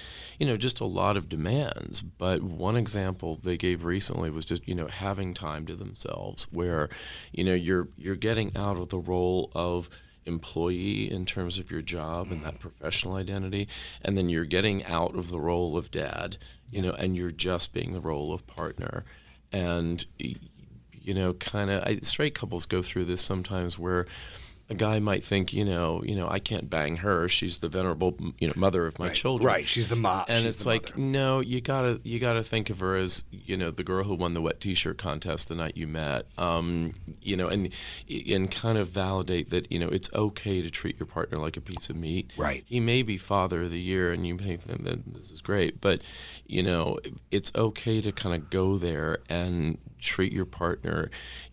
D: just a lot of demands. But one example they gave recently was just having time to themselves, where you're getting out of the role of employee in terms of your job and that professional identity, and then you're getting out of the role of dad, and you're just being the role of partner. And kind of straight couples go through this sometimes, where a guy might think, I can't bang her. She's the venerable, mother of my children.
C: Right. She's the mom.
D: And
C: She's
D: it's
C: the
D: like,
C: mother.
D: no, you gotta think of her as, the girl who won the wet T-shirt contest the night you met. And kind of validate that, it's okay to treat your partner like a piece of meat.
C: Right.
D: He may be father of the year, and you may think that this is great, but it's okay to kind of go there and treat your partner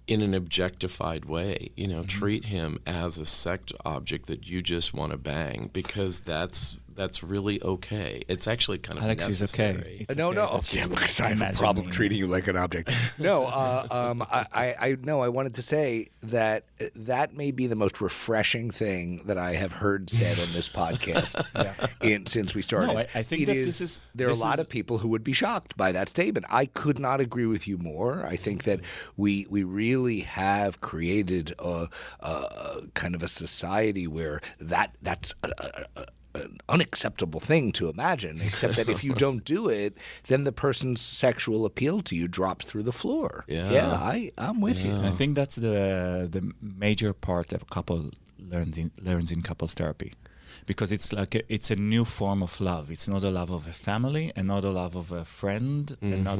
D: in an objectified way. Treat him as a sex object that you just want to bang, because that's really okay. It's actually kind of
B: Alex
D: necessary.
B: is okay. It's
C: No.
B: okay.
C: Yeah, because I have a
B: Imagine
C: problem
B: me.
C: treating you like an object. No, I wanted to say that may be the most refreshing thing that I have heard said on this podcast since we started.
B: No, I think that this is-
C: There are a
B: this
C: lot
B: is-
C: of people who would be shocked by that statement. I could not agree with you more. I think that we really have created a kind of a society where that's an unacceptable thing to imagine, except that if you don't do it, then the person's sexual appeal to you drops through the floor.
D: Yeah.
C: I'm with you.
B: I think that's the major part that a couple learns in couples therapy, because it's like it's a new form of love. It's not a love of a family, and not a love of a friend, and not.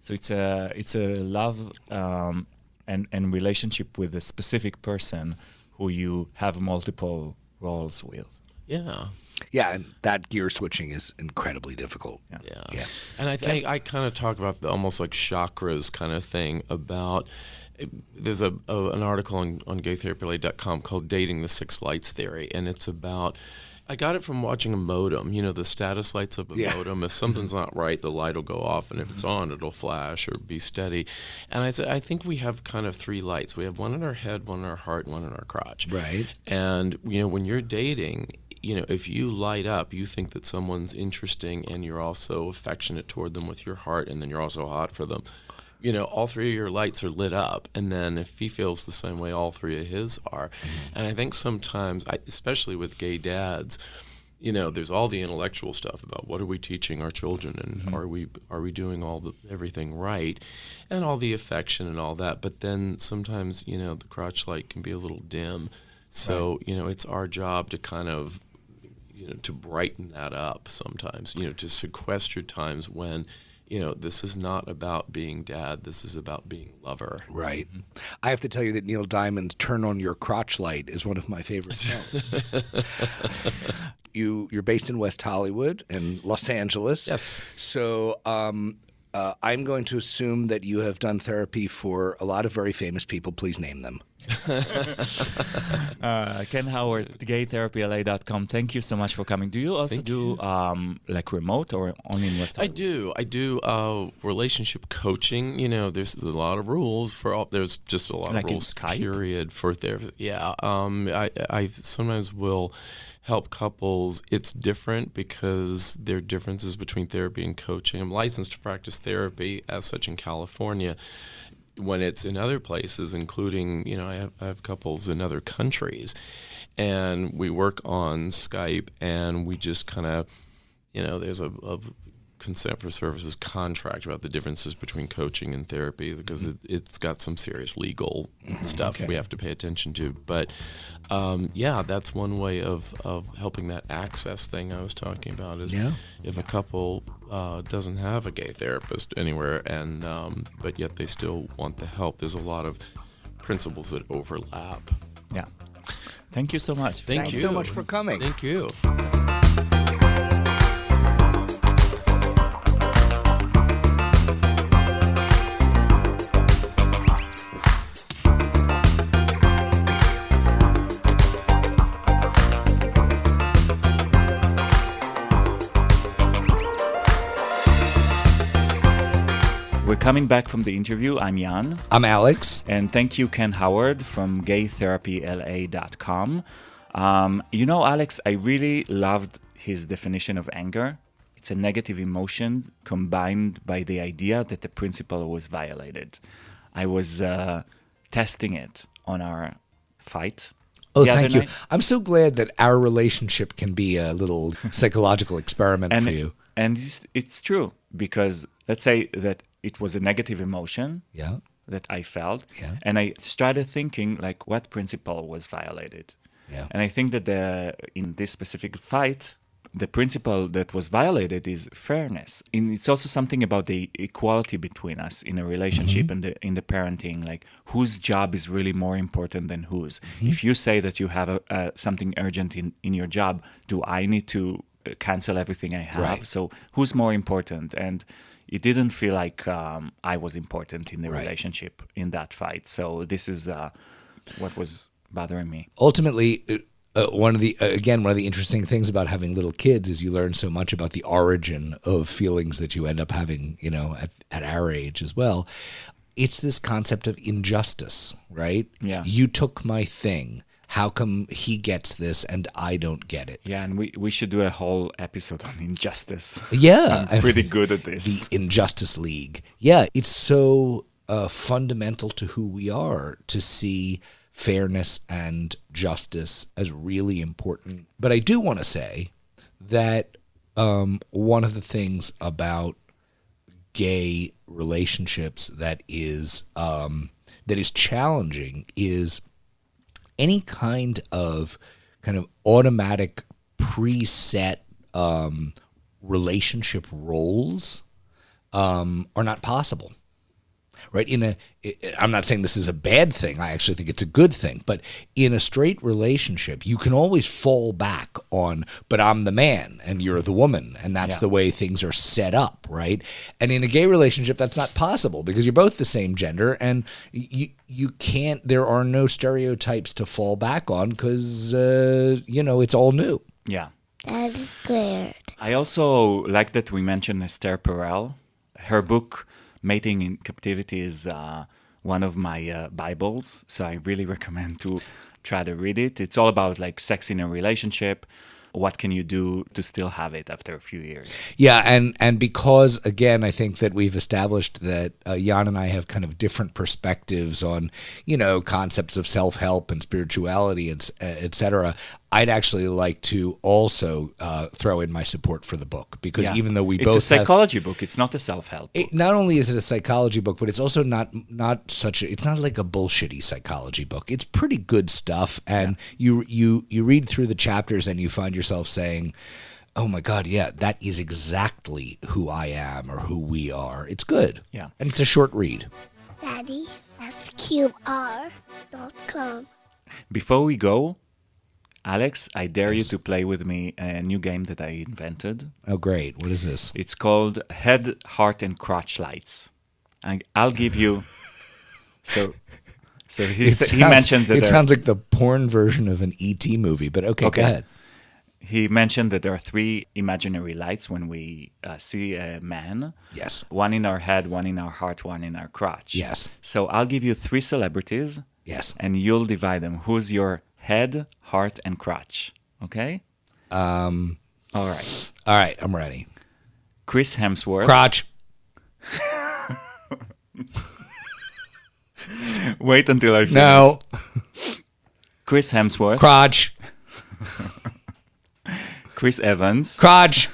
B: So it's a love and relationship with a specific person who you have multiple roles with.
D: Yeah.
C: Yeah, and that gear switching is incredibly difficult.
D: Yeah. And I think I kind of talk about the almost like chakras kind of thing about. There's an article on gaytherapyla.com called Dating the Six Lights Theory, and it's about. I got it from watching a modem, the status lights of a modem. If something's not right, the light will go off, and if it's on, it'll flash or be steady. And I said, I think we have kind of three lights. We have one in our head, one in our heart, and one in our crotch.
C: Right.
D: And, when you're dating, if you light up, you think that someone's interesting, and you're also affectionate toward them with your heart, and then you're also hot for them. All three of your lights are lit up, and then if he feels the same way, all three of his are. And I think sometimes, especially with gay dads, there's all the intellectual stuff about what are we teaching our children, and are we doing everything right, and all the affection and all that. But then sometimes, the crotch light can be a little dim. So, it's our job to kind of, to brighten that up sometimes, to sequester times when, this is not about being dad. This is about being lover.
C: Right. I have to tell you that Neil Diamond's "Turn on Your Crotch Light" is one of my favorite songs. You're based in West Hollywood and Los Angeles.
D: Yes.
C: So I'm going to assume that you have done therapy for a lot of very famous people. Please name them.
B: Ken Howard, gaytherapyla.com. Thank you so much for coming. Do you also do like remote or only in West Hollywood?
D: I do relationship coaching. There's a lot of rules for all. There's just a lot
B: Like
D: of
B: in
D: rules.
B: Skype?
D: Period for therapy. Yeah. I sometimes will help couples. It's different because there are differences between therapy and coaching. I'm licensed to practice therapy as such in California. When it's in other places, including, I have couples in other countries, and we work on Skype, and we just kind of, there's a consent for services contract about the differences between coaching and therapy, because it's got some serious legal stuff we have to pay attention to. But that's one way of helping that access thing I was talking about is if a couple doesn't have a gay therapist anywhere, and but yet they still want the help, there's a lot of principles that overlap.
B: Yeah. Thank you so much.
C: Thanks so much for coming.
D: Thank you.
B: We're coming back from the interview. I'm Jan.
C: I'm Alex.
B: And thank you, Ken Howard from gaytherapyla.com. Alex, I really loved his definition of anger. It's a negative emotion combined by the idea that the principle was violated. I was testing it on our fight.
C: Oh,
B: the other
C: thank you.
B: night.
C: I'm so glad that our relationship can be a little psychological experiment for you.
B: And it's true, because let's say that it was a negative emotion.
C: Yeah.
B: that I felt.
C: Yeah.
B: And I started thinking, like, what principle was violated?
C: Yeah.
B: And I think that in this specific fight, the principle that was violated is fairness. And it's also something about the equality between us in a relationship and in the parenting, like whose job is really more important than whose. If you say that you have something urgent in your job, do I need to cancel everything I have?
C: Right.
B: So who's more important? And it didn't feel like I was important in the relationship in that fight. So this is what was bothering me.
C: Ultimately, one of the interesting things about having little kids is you learn so much about the origin of feelings that you end up having, at our age as well. It's this concept of injustice, right?
B: Yeah.
C: You took my thing. How come he gets this and I don't get it?
B: Yeah, and we should do a whole episode on injustice.
C: Yeah.
B: I'm pretty good at this.
C: The Injustice League. Yeah, it's so fundamental to who we are to see fairness and justice as really important. But I do want to say that one of the things about gay relationships that is challenging is any kind of automatic preset relationship roles are not possible. Right? I'm not saying this is a bad thing. I actually think it's a good thing. But in a straight relationship, you can always fall back on, but I'm the man and you're the woman. And that's the way things are set up, right? And in a gay relationship, that's not possible because you're both the same gender. And you can't, there are no stereotypes to fall back on because, it's all new.
B: Yeah.
A: That is weird.
B: I also like that we mentioned Esther Perel. Her book, Mating in Captivity, is one of my Bibles, so I really recommend to try to read it. It's all about like sex in a relationship. What can you do to still have it after a few years?
C: Yeah, and because, again, I think that we've established that Jan and I have kind of different perspectives on, concepts of self-help and spirituality, and et cetera, I'd actually like to also throw in my support for the book because even though we both
B: It's a psychology book. It's not a self-help book.
C: Not only is it a psychology book, but it's also not it's not like a bullshitty psychology book. It's pretty good stuff. And you read through the chapters and you find yourself saying, oh my God, yeah, that is exactly who I am or who we are. It's good.
B: Yeah.
C: And it's a short read.
A: Daddy, SQR.com.
B: Before we go, Alex, I dare you to play with me a new game that I invented.
C: Oh, great. What is this?
B: It's called Head, Heart, and Crotch Lights. I'll give you... So he mentioned that...
C: It sounds like the porn version of an E.T. movie, but okay, go ahead.
B: He mentioned that there are 3 imaginary lights when we see a man.
C: Yes.
B: One in our head, one in our heart, one in our crotch.
C: Yes.
B: So I'll give you 3 celebrities.
C: Yes.
B: And you'll divide them. Who's your head, heart, and crotch? Okay? All right.
C: All right, I'm ready.
B: Chris Hemsworth.
C: Crotch.
B: Wait until I finish.
C: No.
B: Chris Hemsworth.
C: Crotch.
B: Chris Evans.
C: Crotch.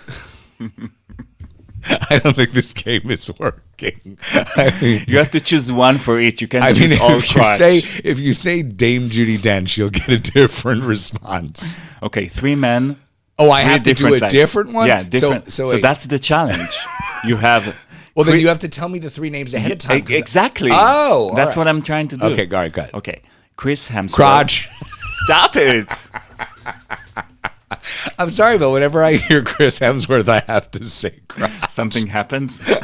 C: I don't think this game is working. I mean,
B: You have to choose one for each. You can't choose all crotch.
C: if you say Dame Judi Dench, you'll get a different response.
B: Okay, 3 men.
C: Oh, I
B: 3
C: have to do a
B: lights.
C: different one?
B: Yeah, different. So
C: wait.
B: that's the challenge. You have...
C: Well, then you have to tell me the 3 names ahead of time.
B: Exactly.
C: Oh, all
B: that's
C: right.
B: what I'm trying to do.
C: Okay, go ahead.
B: Okay, Chris Hemsworth.
C: Crotch.
B: Stop it.
C: I'm sorry, but whenever I hear Chris Hemsworth, I have to say crotch.
B: Something happens.
C: All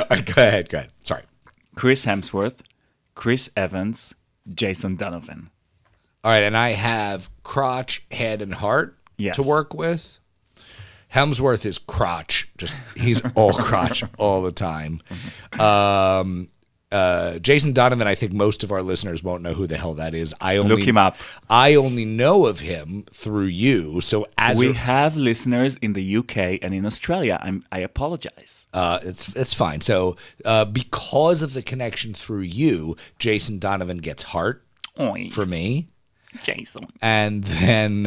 C: right, go ahead. Sorry.
B: Chris Hemsworth, Chris Evans, Jason Donovan.
C: All right, and I have crotch, head, and heart to work with. Hemsworth is crotch. He's all crotch all the time. Jason Donovan, I think most of our listeners won't know who the hell that is.
B: Look him up.
C: I only know of him through you. So
B: we have listeners in the UK and in Australia. I apologize.
C: It's fine. So because of the connection through you, Jason Donovan gets heart for me.
B: Jason.
C: And then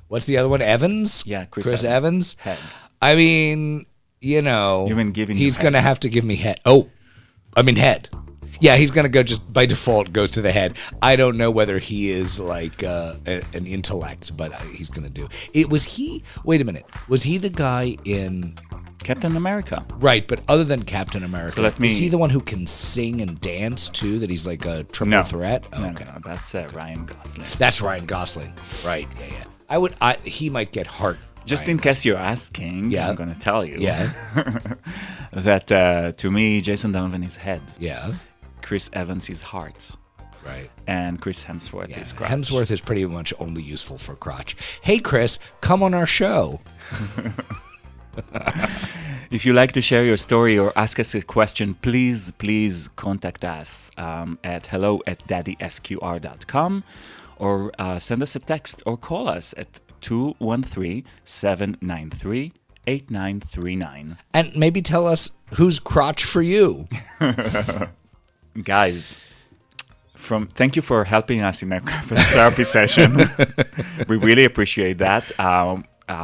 C: what's the other one? Evans?
B: Yeah,
C: Chris Evans.
B: Head.
C: I mean,
B: You've been giving
C: he's
B: you
C: going to have to give me head. Oh, Head. Yeah, he's going to go just by default goes to the head. I don't know whether he is like an intellect, but he's going to do. Wait a minute. Was he the guy in
B: Captain America?
C: Right, but other than Captain America,
B: So
C: is he the one who can sing and dance too, that he's like a triple threat?
B: No, that's Ryan Gosling.
C: That's Ryan Gosling. Right, yeah. He might get heart.
B: Just
C: Ryan
B: in case you're asking, I'm going to tell you that to me, Jason Donovan is head.
C: Yeah.
B: Chris Evans is heart.
C: Right.
B: And Chris Hemsworth is crotch.
C: Hemsworth is pretty much only useful for crotch. Hey, Chris, come on our show.
B: If you like to share your story or ask us a question, please contact us at hello@daddysqr.com or send us a text or call us at 213-793-8939.
C: And maybe tell us who's crotch for you.
B: Guys, thank you for helping us in our therapy session. We really appreciate that.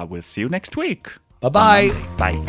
B: We'll see you next week.
C: Bye-bye.
B: Bye.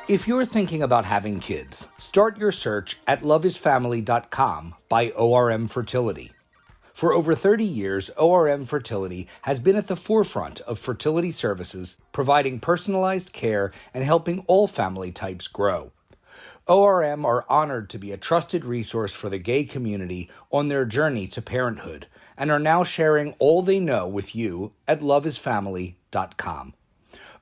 C: If you're thinking about having kids, start your search at loveisfamily.com by ORM Fertility. For over 30 years, ORM Fertility has been at the forefront of fertility services, providing personalized care and helping all family types grow. ORM are honored to be a trusted resource for the gay community on their journey to parenthood and are now sharing all they know with you at loveisfamily.com.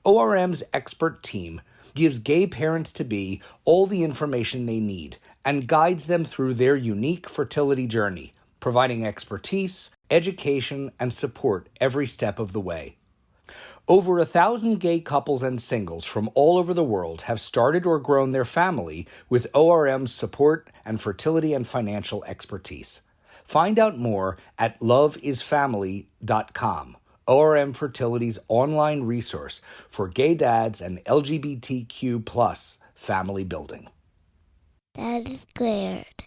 C: ORM's expert team gives gay parents-to-be all the information they need and guides them through their unique fertility journey, providing expertise, education, and support every step of the way. Over 1,000 gay couples and singles from all over the world have started or grown their family with ORM's support and fertility and financial expertise. Find out more at loveisfamily.com. ORM Fertility's online resource for gay dads and LGBTQ+ family building.
A: Dad is squared.